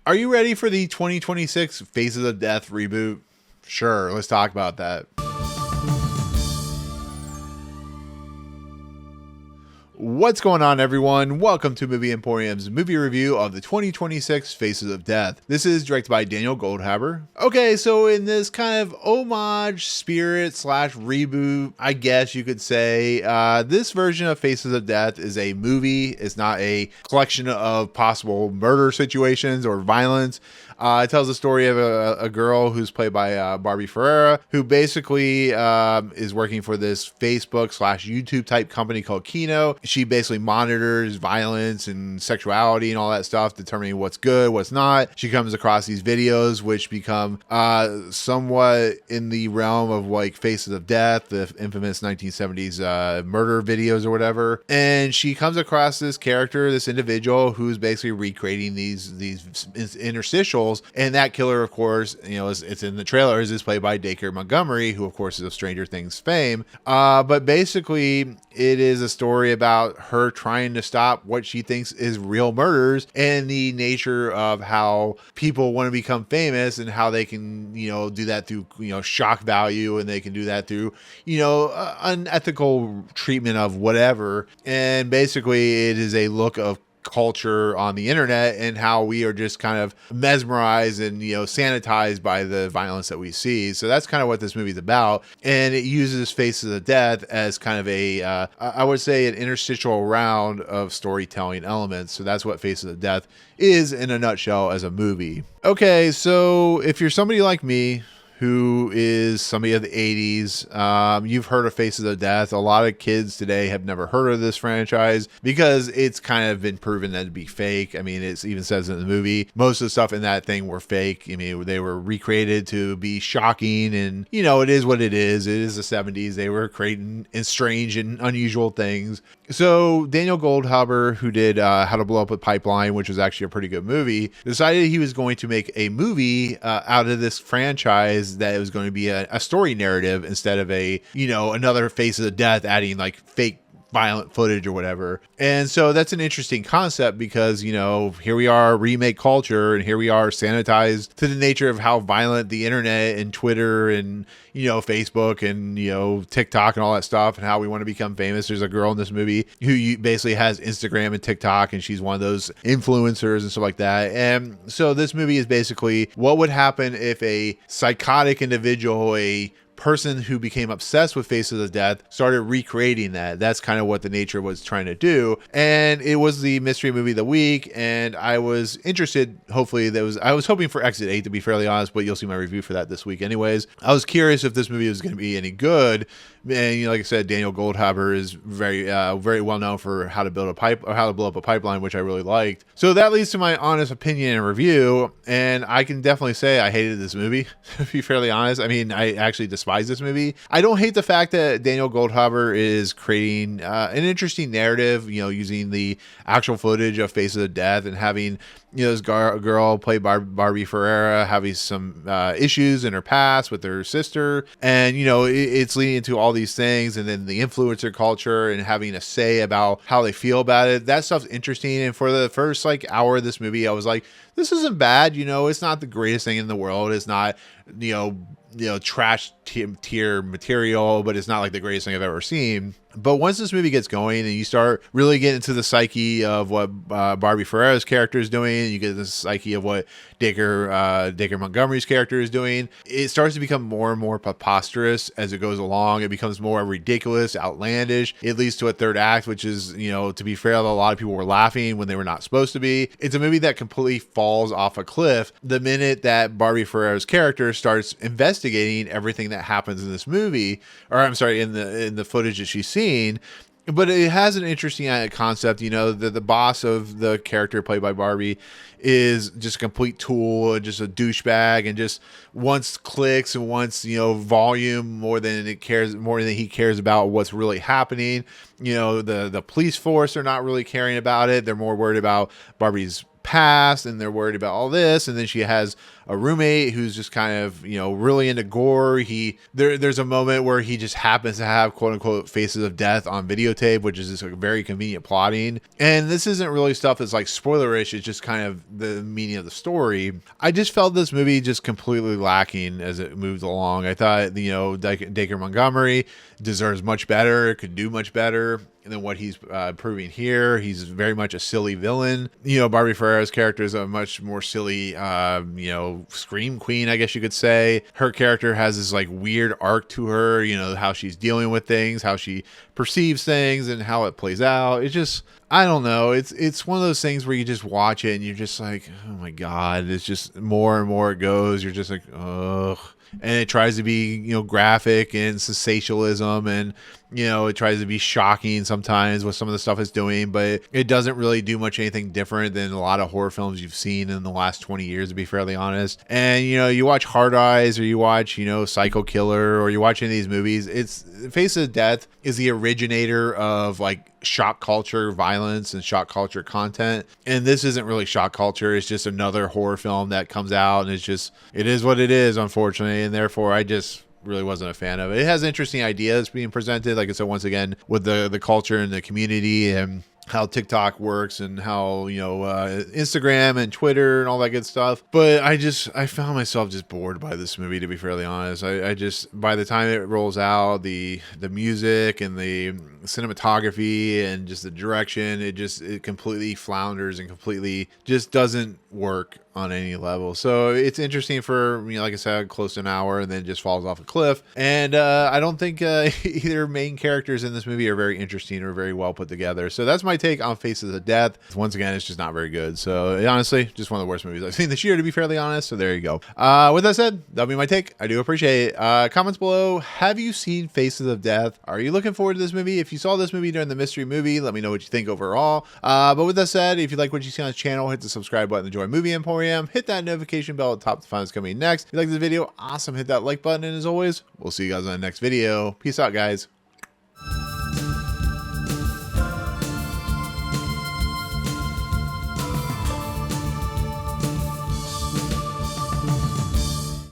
Are you ready for the 2026 Faces of Death reboot? Sure, let's talk about that. What's going on, everyone? Welcome to Movie Emporium's movie review of the 2026 Faces of Death. This is directed by Daniel Goldhaber. Okay, so in this kind of homage spirit slash reboot, I guess you could say, this version of Faces of Death is a movie. It's not a collection of possible murder situations or violence. It tells the story of a girl who's played by Barbie Ferreira, who basically is working for this Facebook slash YouTube type company called Kino. She basically monitors violence and sexuality and all that stuff, determining what's good, what's not. She comes across these videos which become somewhat in the realm of like Faces of Death, the infamous 1970s murder videos or whatever. And she comes across this character, this individual who's basically recreating these interstitials. And that killer, of course, you know, it's in the trailers, is played by Dacre Montgomery, who of course is of Stranger Things fame. But basically it is a story about her trying to stop what she thinks is real murders and the nature of how people want to become famous and how they can, you know, do that through, you know, shock value, and they can do that through, you know, unethical treatment of whatever. And basically it is a look of culture on the internet and how we are just kind of mesmerized and, you know, sanitized by the violence that we see. So that's kind of what this movie's about. And it uses Faces of Death as kind of a, I would say, an interstitial round of storytelling elements. So that's what Faces of Death is in a nutshell as a movie. Okay, so if you're somebody like me, who is somebody of the 80s. You've heard of Faces of Death. A lot of kids today have never heard of this franchise because it's kind of been proven to be fake. I mean, it even says in the movie, most of the stuff in that thing were fake. I mean, they were recreated to be shocking, and, you know, it is what it is. It is the 70s. They were creating strange and unusual things. So Daniel Goldhaber, who did How to Blow Up a Pipeline, which was actually a pretty good movie, decided he was going to make a movie out of this franchise that it was going to be a story narrative instead of a, you know, another Faces of Death adding like fake violent footage or whatever. And so that's an interesting concept because, you know, here we are, remake culture, and here we are sanitized to the nature of how violent the internet and Twitter and, you know, Facebook and, you know, TikTok and all that stuff, and how we want to become famous. There's a girl in this movie who basically has Instagram and TikTok, and she's one of those influencers and stuff like that. And so this movie is basically what would happen if a psychotic individual, a person who became obsessed with Faces of Death, started recreating that. That's kind of what the nature was trying to do. And it was the mystery movie of the week, and I was interested. Hopefully I was hoping for Exit 8, to be fairly honest, but you'll see my review for that this week anyways. I was curious if this movie was going to be any good. And, you know, like I said, Daniel Goldhaber is very well known for How to Blow Up a Pipeline, which I really liked. So that leads to my honest opinion and review. And I can definitely say I hated this movie, to be fairly honest. I mean, I actually despise this movie. I don't hate the fact that Daniel Goldhaber is creating an interesting narrative, you know, using the actual footage of Faces of Death and having, you know, this girl played by Barbie Ferreira having some issues in her past with her sister. And, you know, it's leading into all these things, and then the influencer culture and having a say about how they feel about it. That stuff's interesting. And for the first like hour of this movie, I was like, this isn't bad. You know, it's not the greatest thing in the world. It's not, you know, trash tier material, but it's not like the greatest thing I've ever seen. But once this movie gets going and you start really getting into the psyche of what Barbie Ferreira's character is doing, you get the psyche of what Dacre Montgomery's character is doing, it starts to become more and more preposterous as it goes along. It becomes more ridiculous, outlandish. It leads to a third act, which is, you know, to be fair, a lot of people were laughing when they were not supposed to be. It's a movie that completely falls off a cliff the minute that Barbie Ferreira's character starts investigating everything that happens in this movie, or I'm sorry, in the footage that she's seen. But it has an interesting concept. You know, the boss of the character played by Barbie is just a complete tool and just a douchebag, and just wants clicks and wants, you know, volume more than he cares about what's really happening. You know, the police force are not really caring about it. They're more worried about Barbie's past, and they're worried about all this. And then she has a roommate who's just kind of, really into gore. There's a moment where he just happens to have quote unquote faces of death on videotape, which is just a very convenient plotting. And this isn't really stuff that's like spoilerish. It's just kind of the meaning of the story. I just felt this movie just completely lacking as it moved along. I thought, Dacre Montgomery deserves much better, could do much better than what he's proving here. He's very much a silly villain. Barbie Ferreira's character is a much more silly, scream queen, I guess you could say. Her character has this like weird arc to her, how she's dealing with things, how she perceives things, and how it plays out. It's just, I don't know. It's one of those things where you just watch it and you're just like, oh my God, it's just more and more it goes. You're just like, ugh. And it tries to be, graphic and sensationalism, and, it tries to be shocking sometimes with some of the stuff it's doing, but it doesn't really do much anything different than a lot of horror films you've seen in the last 20 years, to be fairly honest. And, you watch Hard Eyes, or you watch, Psycho Killer, or you watch any of these movies. It's Face of Death is the originator of like shock culture violence and shock culture content. And this isn't really shock culture. It's just another horror film that comes out, and it is what it is, unfortunately. And therefore I just really wasn't a fan of it. It has interesting ideas being presented, like I said, once again, with the culture and the community, and how TikTok works, and how, Instagram and Twitter and all that good stuff. But I found myself just bored by this movie, to be fairly honest. I just, by the time it rolls out, the music and the cinematography and just the direction, it completely flounders and completely just doesn't work on any level. So it's interesting for, like I said, close to an hour, and then just falls off a cliff. And I don't think either main characters in this movie are very interesting or very well put together. So that's my take on Faces of Death. Once again, it's just not very good. So honestly, just one of the worst movies I've seen this year, to be fairly honest. So there you go. With that said, that'll be my take. I do appreciate it. Comments below. Have you seen Faces of Death? Are you looking forward to this movie? If you saw this movie during the mystery movie, let me know what you think overall. But with that said, if you like what you see on this channel, hit the subscribe button to join Movie Emporium. Hit that notification bell at the top to find what's coming next. If you like this video, awesome. Hit that like button. And as always, we'll see you guys on the next video. Peace out, guys.